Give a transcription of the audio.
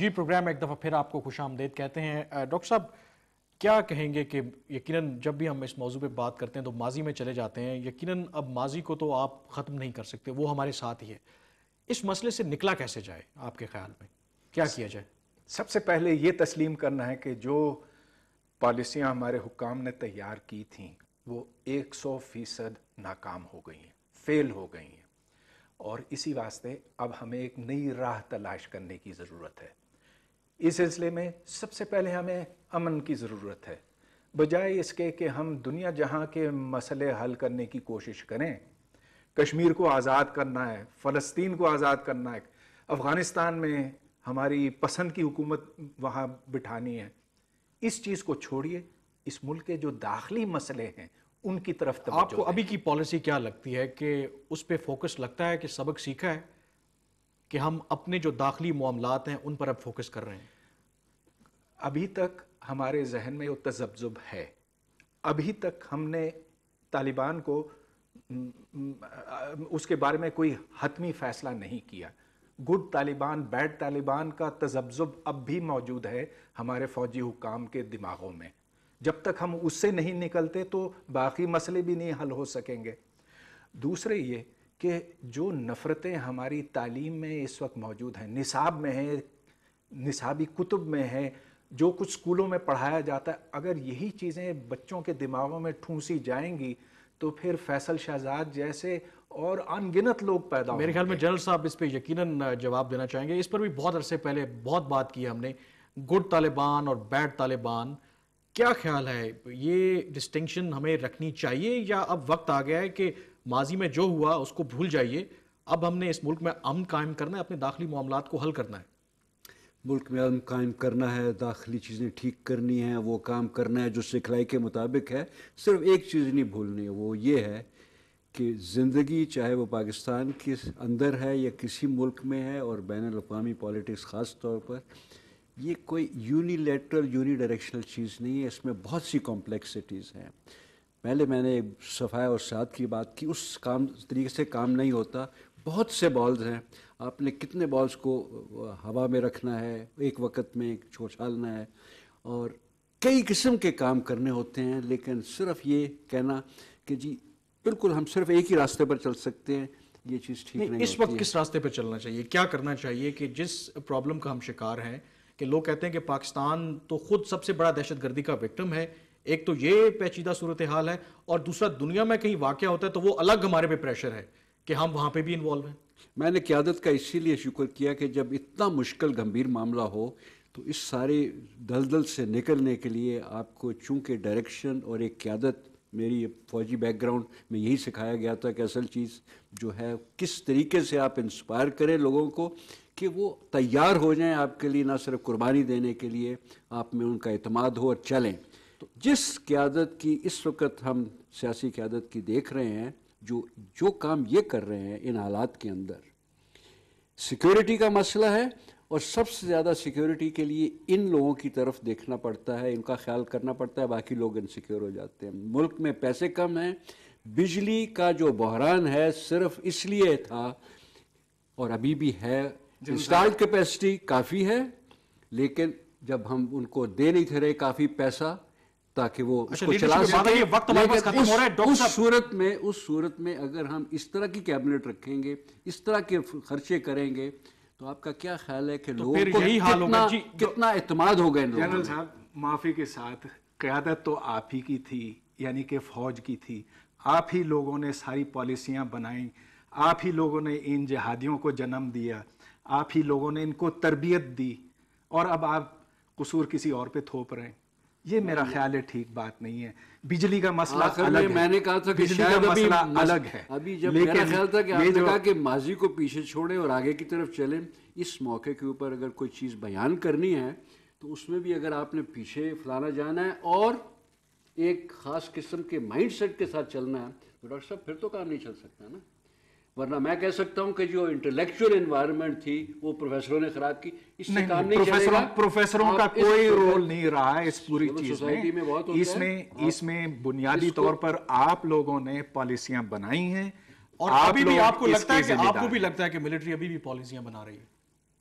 جی programme ایک دفعہ پھر آپ کو خوش آمدید کہتے ہیں۔ ڈاکٹر صاحب کیا کہیں گے کہ یقیناً جب بھی ہم اس موضوع پہ بات کرتے ہیں تو ماضی میں چلے جاتے ہیں، یقیناً اب ماضی کو تو آپ ختم نہیں کر سکتے، وہ ہمارے ساتھ ہی ہے۔ اس مسئلے سے نکلا کیسے جائے آپ کے خیال میں، کیا کیا جائے؟ سب سے پہلے یہ تسلیم کرنا ہے کہ جو پالیسیاں ہمارے حکام نے تیار کی تھیں وہ 100% ناکام ہو گئی ہیں، فیل ہو گئی ہیں، اور اسی واسطے اب ہمیں ایک نئی راہ تلاش کرنے کی ضرورت ہے۔ اس سلسلے میں سب سے پہلے ہمیں امن کی ضرورت ہے، بجائے اس کے کہ ہم دنیا جہاں کے مسئلے حل کرنے کی کوشش کریں۔ کشمیر کو آزاد کرنا ہے، فلسطین کو آزاد کرنا ہے، افغانستان میں ہماری پسند کی حکومت وہاں بٹھانی ہے، اس چیز کو چھوڑیے، اس ملک کے جو داخلی مسئلے ہیں ان کی طرف توجہ آپ کو ابھی کی پالیسی کیا لگتی ہے کہ اس پہ فوکس لگتا ہے کہ سبق سیکھا ہے کہ ہم اپنے جو داخلی معاملات ہیں ان پر اب فوکس کر رہے ہیں؟ ابھی تک ہمارے ذہن میں وہ تذبذب ہے، ابھی تک ہم نے طالبان کو اس کے بارے میں کوئی حتمی فیصلہ نہیں کیا۔ گڈ طالبان بیڈ طالبان کا تذبذب اب بھی موجود ہے ہمارے فوجی حکام کے دماغوں میں۔ جب تک ہم اس سے نہیں نکلتے تو باقی مسئلے بھی نہیں حل ہو سکیں گے۔ دوسرے یہ کہ جو نفرتیں ہماری تعلیم میں اس وقت موجود ہیں، نصاب میں ہیں، نصابی کتب میں ہیں، جو کچھ سکولوں میں پڑھایا جاتا ہے، اگر یہی چیزیں بچوں کے دماغوں میں ٹھونسی جائیں گی تو پھر فیصل شہزاد جیسے اور ان گنت لوگ پیدا ہوں گے۔ میرے خیال میں جنرل صاحب اس پہ یقیناً جواب دینا چاہیں گے۔ اس پر بھی بہت عرصے پہلے بہت بات کی ہم نے، گڈ طالبان اور بیڈ طالبان، کیا خیال ہے یہ ڈسٹنکشن ہمیں رکھنی چاہیے یا اب وقت آ گیا ہے کہ ماضی میں جو ہوا اس کو بھول جائیے، اب ہم نے اس ملک میں امن قائم کرنا ہے، اپنے داخلی معاملات کو حل کرنا ہے؟ ملک میں امن قائم کرنا ہے، داخلی چیزیں ٹھیک کرنی ہیں، وہ کام کرنا ہے جو سکھلائی کے مطابق ہے۔ صرف ایک چیز نہیں بھولنی ہے، وہ یہ ہے کہ زندگی چاہے وہ پاکستان کے اندر ہے یا کسی ملک میں ہے، اور بین الاقوامی پالیٹکس خاص طور پر، یہ کوئی یونی ڈائریکشنل چیز نہیں ہے، اس میں بہت سی کمپلیکسٹیز ہیں۔ پہلے میں نے صفائی اور صحت کی بات کی، اس طریقے سے کام نہیں ہوتا۔ بہت سے بالز ہیں، آپ نے کتنے بالز کو ہوا میں رکھنا ہے، ایک وقت میں چھوچالنا ہے، اور کئی قسم کے کام کرنے ہوتے ہیں، لیکن صرف یہ کہنا کہ جی بالکل ہم صرف ایک ہی راستے پر چل سکتے ہیں، یہ چیز ٹھیک نہیں ہوتی ہے۔ اس وقت کس راستے پہ چلنا چاہیے، کیا کرنا چاہیے کہ جس پرابلم کا ہم شکار ہیں کہ لوگ کہتے ہیں کہ پاکستان تو خود سب سے بڑا دہشت گردی کا وکٹم ہے، ایک تو یہ پیچیدہ صورتحال ہے، اور دوسرا دنیا میں کہیں واقعہ ہوتا ہے تو وہ الگ ہمارے پہ پریشر ہے کہ ہم وہاں پہ بھی انوالو ہیں۔ میں نے قیادت کا اسی لیے شکر کیا کہ جب اتنا مشکل گمبھیر معاملہ ہو تو اس سارے دلدل سے نکلنے کے لیے آپ کو چونکہ ڈائریکشن اور ایک قیادت، میری فوجی بیک گراؤنڈ میں یہی سکھایا گیا تھا کہ اصل چیز جو ہے کس طریقے سے آپ انسپائر کریں لوگوں کو کہ وہ تیار ہو جائیں آپ کے لیے، نہ صرف قربانی دینے کے لیے، آپ میں ان کا اعتماد ہو اور چلیں۔ تو جس قیادت کی اس وقت ہم سیاسی قیادت کی دیکھ رہے ہیں، جو کام یہ کر رہے ہیں ان حالات کے اندر، سیکیورٹی کا مسئلہ ہے، اور سب سے زیادہ سیکیورٹی کے لیے ان لوگوں کی طرف دیکھنا پڑتا ہے، ان کا خیال کرنا پڑتا ہے، باقی لوگ انسیکیور ہو جاتے ہیں۔ ملک میں پیسے کم ہیں، بجلی کا جو بحران ہے صرف اس لیے تھا اور ابھی بھی ہے، انسٹالڈ کیپیسٹی کافی ہے، لیکن جب ہم ان کو دے نہیں تھے رہے کافی پیسہ تاکہ وہ اس کو چلا سکیں، اس صورت میں اگر ہم اس طرح کی کیبنٹ رکھیں گے، اس طرح کے خرچے کریں گے، تو آپ کا کیا خیال ہے کہ لوگوں کو کتنا اعتماد ہوگا ان لوگوں؟ جنرل صاحب معافی کے ساتھ، قیادت تو آپ ہی کی تھی، یعنی کہ فوج کی تھی، آپ ہی لوگوں نے ساری پالیسیاں بنائیں، آپ ہی لوگوں نے ان جہادیوں کو جنم دیا، آپ ہی لوگوں نے ان کو تربیت دی، اور اب آپ قصور کسی اور پہ تھوپ رہے ہیں۔ یہ میرا خیال ہے ٹھیک بات نہیں ہے۔ بجلی کا مسئلہ الگ ہے، میں نے کہا تھا کہ بجلی کا مسئلہ الگ ہے، ابھی جب میرا خیال تھا کہ آپ نے کہا کہ ماضی کو پیچھے چھوڑیں اور آگے کی طرف چلیں، اس موقع کے اوپر اگر کوئی چیز بیان کرنی ہے تو اس میں بھی اگر آپ نے پیچھے فلانا جانا ہے اور ایک خاص قسم کے مائنڈ سیٹ کے ساتھ چلنا ہے تو ڈاکٹر صاحب پھر تو کام نہیں چل سکتا نا۔ ورنہ میں کہہ سکتا ہوں کہ جو انٹلیکچوئل انوائرمنٹ تھی وہ پروفیسروں نے خراب کی، اس سے کام نہیں چلے گا۔ پروفیسروں کا کوئی رول نہیں رہا ہے اس پوری چیز میں۔ اس میں بنیادی طور پر آپ لوگوں نے پالیسیاں بنائی ہیں، اور ابھی بھی آپ کو لگتا ہے کہ ملٹری ابھی بھی پالیسیاں بنا رہی ہے؟